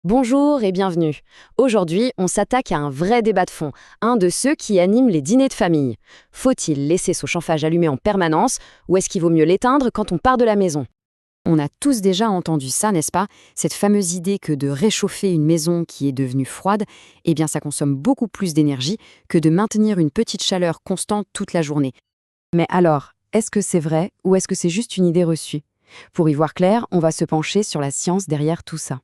Bonjour et bienvenue. Aujourd'hui, on s'attaque à un vrai débat de fond, un de ceux qui animent les dîners de famille. Faut-il laisser son chauffage allumé en permanence ou est-ce qu'il vaut mieux l'éteindre quand on part de la maison? On a tous déjà entendu ça, n'est-ce pas? Cette fameuse idée que de réchauffer une maison qui est devenue froide, eh bien ça consomme beaucoup plus d'énergie que de maintenir une petite chaleur constante toute la journée. Mais alors, est-ce que c'est vrai ou est-ce que c'est juste une idée reçue? Pour y voir clair, on va se pencher sur la science derrière tout ça.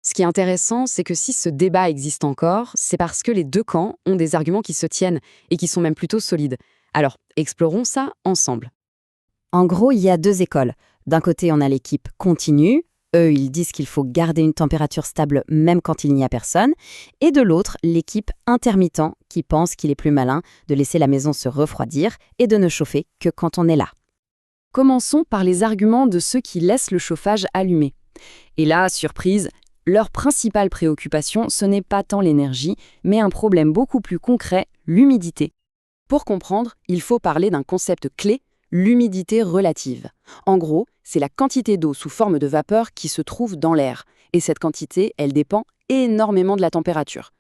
Ce qui est intéressant, c'est que si ce débat existe encore, c'est parce que les deux camps ont des arguments qui se tiennent et qui sont même plutôt solides. Alors, explorons ça ensemble. En gros, il y a deux écoles. D'un côté, on a l'équipe continue. Eux, ils disent qu'il faut garder une température stable même quand il n'y a personne. Et de l'autre, l'équipe intermittent qui pense qu'il est plus malin de laisser la maison se refroidir et de ne chauffer que quand on est là. Commençons par les arguments de ceux qui laissent le chauffage allumé. Et là, surprise, leur principale préoccupation, ce n'est pas tant l'énergie, mais un problème beaucoup plus concret, l'humidité. Pour comprendre, il faut parler d'un concept clé, l'humidité relative. En gros, c'est la quantité d'eau sous forme de vapeur qui se trouve dans l'air. Et cette quantité, elle dépend énormément de la température.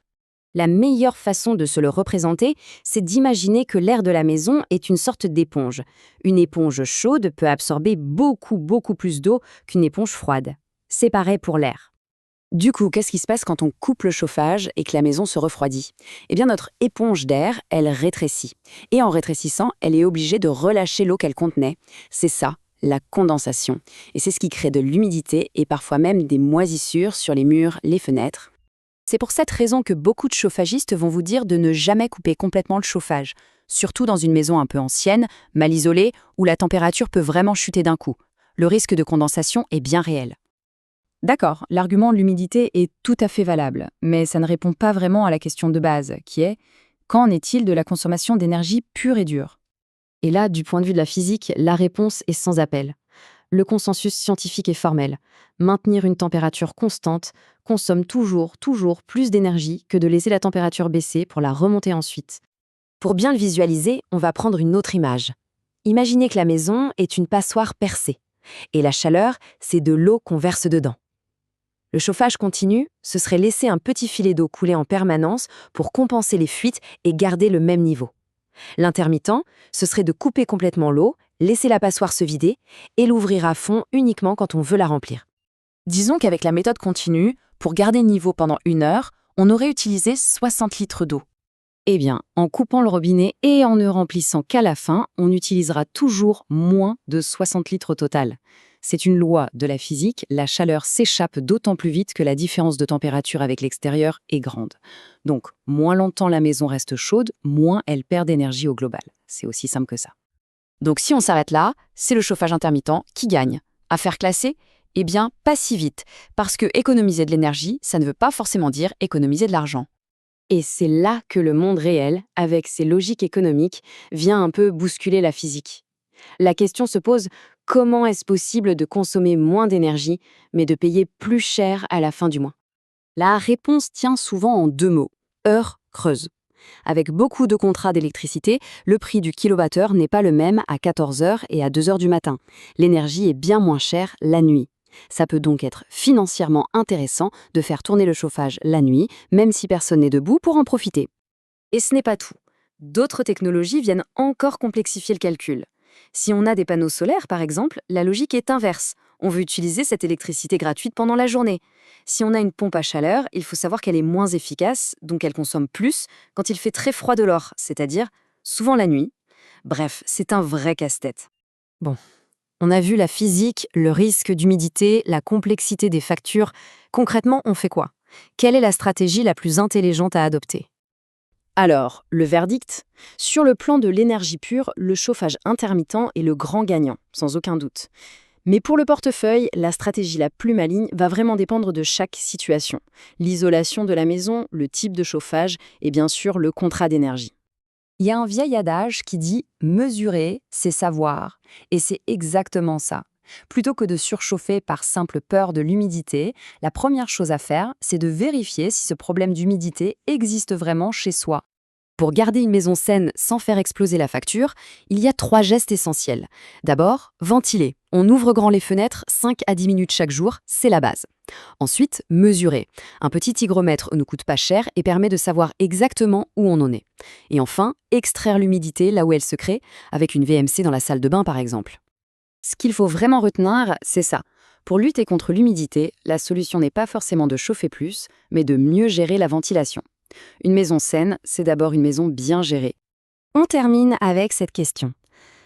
La meilleure façon de se le représenter, c'est d'imaginer que l'air de la maison est une sorte d'éponge. Une éponge chaude peut absorber beaucoup plus d'eau qu'une éponge froide. C'est pareil pour l'air. Du coup, qu'est-ce qui se passe quand on coupe le chauffage et que la maison se refroidit? Eh bien, notre éponge d'air, elle rétrécit. Et en rétrécissant, elle est obligée de relâcher l'eau qu'elle contenait. C'est ça, la condensation. Et c'est ce qui crée de l'humidité et parfois même des moisissures sur les murs, les fenêtres. C'est pour cette raison que beaucoup de chauffagistes vont vous dire de ne jamais couper complètement le chauffage, surtout dans une maison un peu ancienne, mal isolée, où la température peut vraiment chuter d'un coup. Le risque de condensation est bien réel. D'accord, l'argument de l'humidité est tout à fait valable, mais ça ne répond pas vraiment à la question de base, qui est qu'en est-il de la consommation d'énergie pure et dure? Et là, du point de vue de la physique, la réponse est sans appel. Le consensus scientifique est formel. Maintenir une température constante consomme toujours plus d'énergie que de laisser la température baisser pour la remonter ensuite. Pour bien le visualiser, on va prendre une autre image. Imaginez que la maison est une passoire percée, et la chaleur, c'est de l'eau qu'on verse dedans. Le chauffage continu, ce serait laisser un petit filet d'eau couler en permanence pour compenser les fuites et garder le même niveau. L'intermittent, ce serait de couper complètement l'eau, laisser la passoire se vider et l'ouvrir à fond uniquement quand on veut la remplir. Disons qu'avec la méthode continue, pour garder le niveau pendant 1 heure, on aurait utilisé 60 litres d'eau. Eh bien, en coupant le robinet et en ne remplissant qu'à la fin, on utilisera toujours moins de 60 litres au total. C'est une loi de la physique, la chaleur s'échappe d'autant plus vite que la différence de température avec l'extérieur est grande. Donc, moins longtemps la maison reste chaude, moins elle perd d'énergie au global. C'est aussi simple que ça. Donc si on s'arrête là, c'est le chauffage intermittent qui gagne. À faire classer? Eh bien, pas si vite, parce que économiser de l'énergie, ça ne veut pas forcément dire économiser de l'argent. Et c'est là que le monde réel, avec ses logiques économiques, vient un peu bousculer la physique. La question se pose, comment est-ce possible de consommer moins d'énergie, mais de payer plus cher à la fin du mois? La réponse tient souvent en 2 mots, heure creuse. Avec beaucoup de contrats d'électricité, le prix du kilowattheure n'est pas le même à 14 heures et à 2 heures du matin. L'énergie est bien moins chère la nuit. Ça peut donc être financièrement intéressant de faire tourner le chauffage la nuit, même si personne n'est debout pour en profiter. Et ce n'est pas tout. D'autres technologies viennent encore complexifier le calcul. Si on a des panneaux solaires, par exemple, la logique est inverse. On veut utiliser cette électricité gratuite pendant la journée. Si on a une pompe à chaleur, il faut savoir qu'elle est moins efficace, donc elle consomme plus quand il fait très froid dehors, c'est-à-dire souvent la nuit. Bref, c'est un vrai casse-tête. Bon, on a vu la physique, le risque d'humidité, la complexité des factures. Concrètement, on fait quoi? Quelle est la stratégie la plus intelligente à adopter? Alors, le verdict? Sur le plan de l'énergie pure, le chauffage intermittent est le grand gagnant, sans aucun doute. Mais pour le portefeuille, la stratégie la plus maligne va vraiment dépendre de chaque situation. L'isolation de la maison, le type de chauffage et bien sûr le contrat d'énergie. Il y a un vieil adage qui dit « mesurer, c'est savoir ». Et c'est exactement ça. Plutôt que de surchauffer par simple peur de l'humidité, la première chose à faire, c'est de vérifier si ce problème d'humidité existe vraiment chez soi. Pour garder une maison saine sans faire exploser la facture, il y a 3 gestes essentiels. D'abord, ventiler. On ouvre grand les fenêtres 5 à 10 minutes chaque jour, c'est la base. Ensuite, mesurer. Un petit hygromètre ne coûte pas cher et permet de savoir exactement où on en est. Et enfin, extraire l'humidité là où elle se crée, avec une VMC dans la salle de bain par exemple. Ce qu'il faut vraiment retenir, c'est ça. Pour lutter contre l'humidité, la solution n'est pas forcément de chauffer plus, mais de mieux gérer la ventilation. Une maison saine, c'est d'abord une maison bien gérée. On termine avec cette question.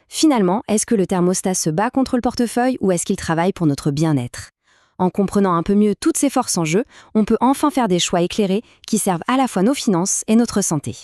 Finalement, est-ce que le thermostat se bat contre le portefeuille ou est-ce qu'il travaille pour notre bien-être ? En comprenant un peu mieux toutes ces forces en jeu, on peut enfin faire des choix éclairés qui servent à la fois nos finances et notre santé.